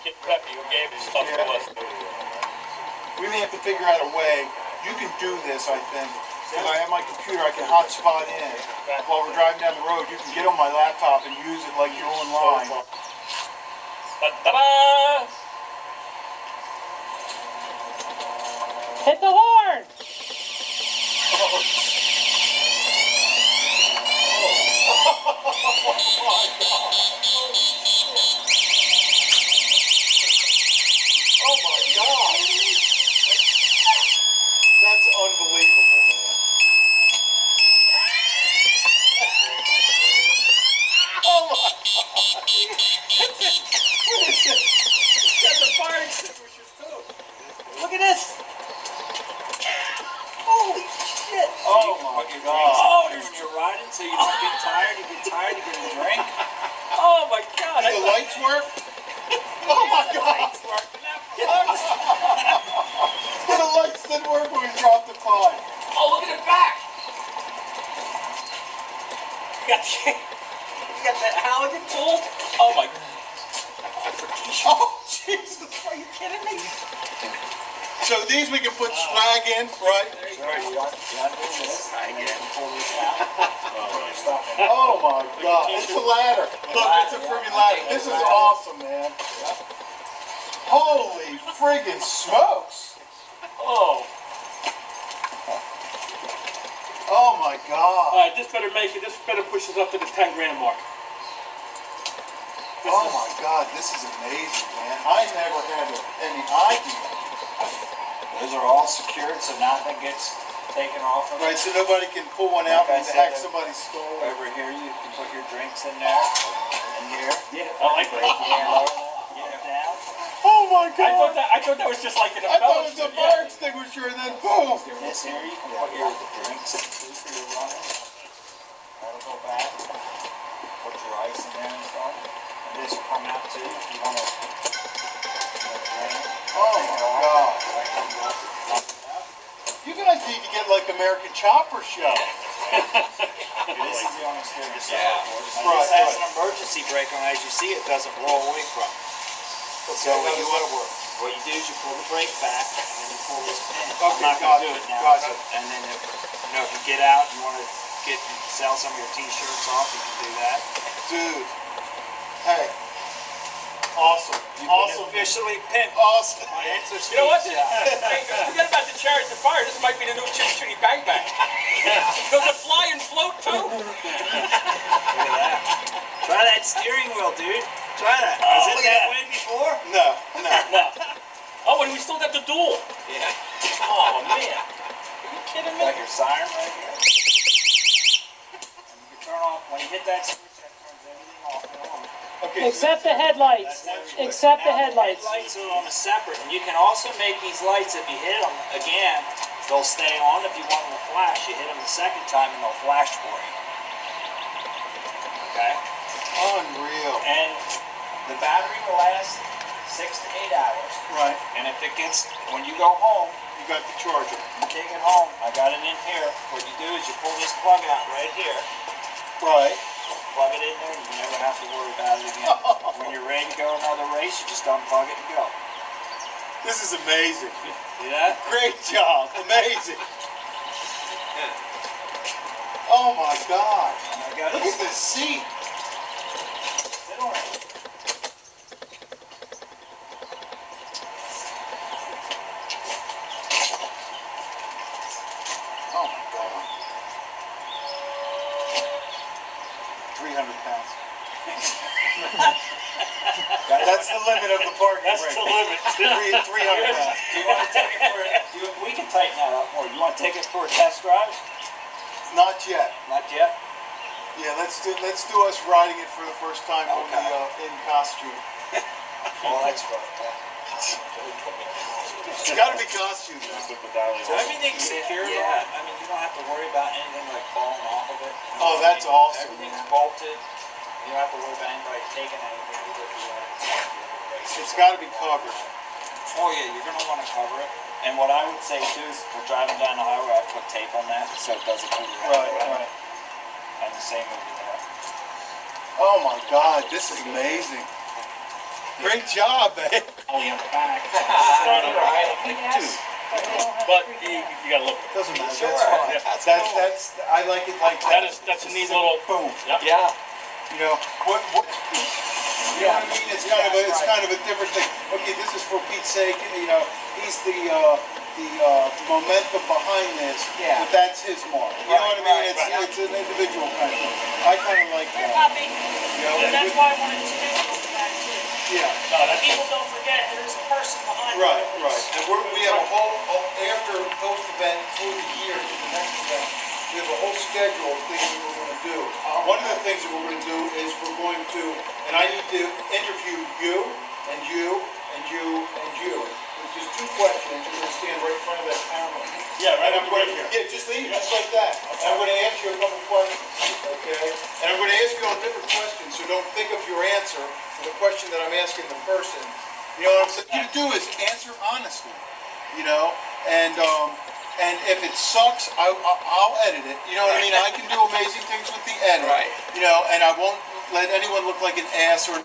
get prepped. You gave stuff to us. We may have to figure out a way. You can do this, I think. Because I have my computer, I can hotspot in. While we're driving down the road, you can get on my laptop and use it like you're online. Ta-da! Hit the horn! Oh my God! That's unbelievable, man. Oh my God! What is this? It's got the fire extinguishers too. Look at this! Holy shit! Oh my God! Oh, when you're riding, so you don't get tired. You get tired, you get a drink. Oh my God! Do the lights work? Oh my God! The lights didn't work when we dropped the pod. Oh, look at the back! You got that halogen tool? Oh my God. Oh Jesus! Are you kidding me? So these we can put swag in, right? Oh my God! It's a ladder. Look, it's a friggin' ladder. This is awesome, man. Holy friggin' smokes! Oh. Oh my God! Alright, this better make it. This better push us up to the 10 grand mark. Oh my God, this is amazing, man. I never had any idea. Those are all secured, so nothing gets taken off of Right, so nobody can pull one out and hack somebody's store. Over here, you can put your drinks in there, and here. Yeah, I like Break it in lower, get it down. Oh my God! I thought that was just like an I thought it was a fire extinguisher, and then boom! This here, you can put your drinks in too for your running. That'll go back. Put your ice in there and stuff. And this will come out too if you want to drain it. Oh my God! You guys need to get like American Chopper show. This is the only steering Yeah. This has an emergency brake on it. As you see, it doesn't roll away from it. So what you do is you pull the brake back, and then you pull this pin. I'm not going to do it now. Gotcha. And then if you get out and you want to sell some of your t-shirts off, you can do that. Dude. Hey. Awesome. Awesome. Officially pimped. Awesome. My answer's You know what? Forget about the Chariot of Fire. This might be the new Chitty Chitty Bang Bang. Does it fly and float too? Look at that. Try that steering wheel, dude. Try that. Oh, Was it that way before? No. No. Oh, and we still got the dual. Yeah. Oh, man. Are you kidding me? Got your siren right here. And you can turn off, when you hit that switch, that turns everything off and on. Okay. Except the headlights. Except the headlights. The headlights are on a separate, and you can also make these lights, if you hit them again, they'll stay on. If you want them to flash, you hit them the second time and they'll flash for you. Okay? Unreal. And the battery will last 6 to 8 hours. Right. And if it gets, when you go home, You got the charger. you take it home, I got it in here. What you do is you pull this plug out right here, Right. plug it in there, and you never have to worry about it again. When you're ready to go another race, you just unplug it and go. This is amazing. See that? Great job. Amazing. Oh my God. And I got Look it. at this seat. Sit on it. Oh my God. 300 pounds. That's the limit of the parking That's brake. the limit. 300 pounds. Do you want to take it for we can tighten that up more. You want to take it for a test drive? Not yet. Not yet? Yeah, let's do us riding it for the first time on Okay. the in costume. Oh, that's right. It's got to be costume. So everything's secure. Yeah. I mean, you don't have to worry about anything like falling off of it. Oh, that's awesome. Everything's Man. bolted. You don't have to worry about anybody taking anything. It's got to be covered. Oh yeah, you're gonna want to cover it. And what I would say too is, if we're driving down the highway, I put tape on that so it doesn't move around. Right. And the same over there. Oh my God, this is amazing. Great job, eh? Only on the back. Yes, but they don't have But to you, freak out. you gotta look. Doesn't matter. Sure. That's fine. That's I like it like that. That's a neat little. Boom. Yep. Yeah. You know what? You know what I mean? It's kind of a different thing. Okay, this is for Pete's sake. You know, he's the momentum behind this. Yeah. But that's his mark. You know what I mean? It's an individual kind of thing. I kind of like Here, that. Poppy. You know, That's why I wanted to stick on the back too. yeah. No, that's People don't forget there's a person behind Right, all right. this. And we have a whole, after post-event, through the year, to the next event, we have a whole schedule of things that we're going to do. One of the things that we're going to do is we're going to, and I need to interview you, and you, and you, and you. With just 2 questions, you're going to stand right in front of that camera. Yeah, right. And I'm going to, yeah, just leave it just like that. And I'm going to ask you a couple questions, okay? And I'm going to ask you all different questions, so don't think of your answer for the question that I'm asking the person. You know what I'm saying? What you do is answer honestly, you know? And if it sucks, I'll edit it. You know what I mean? I can do amazing things with the edit. Right. You know, and I won't let anyone look like an ass or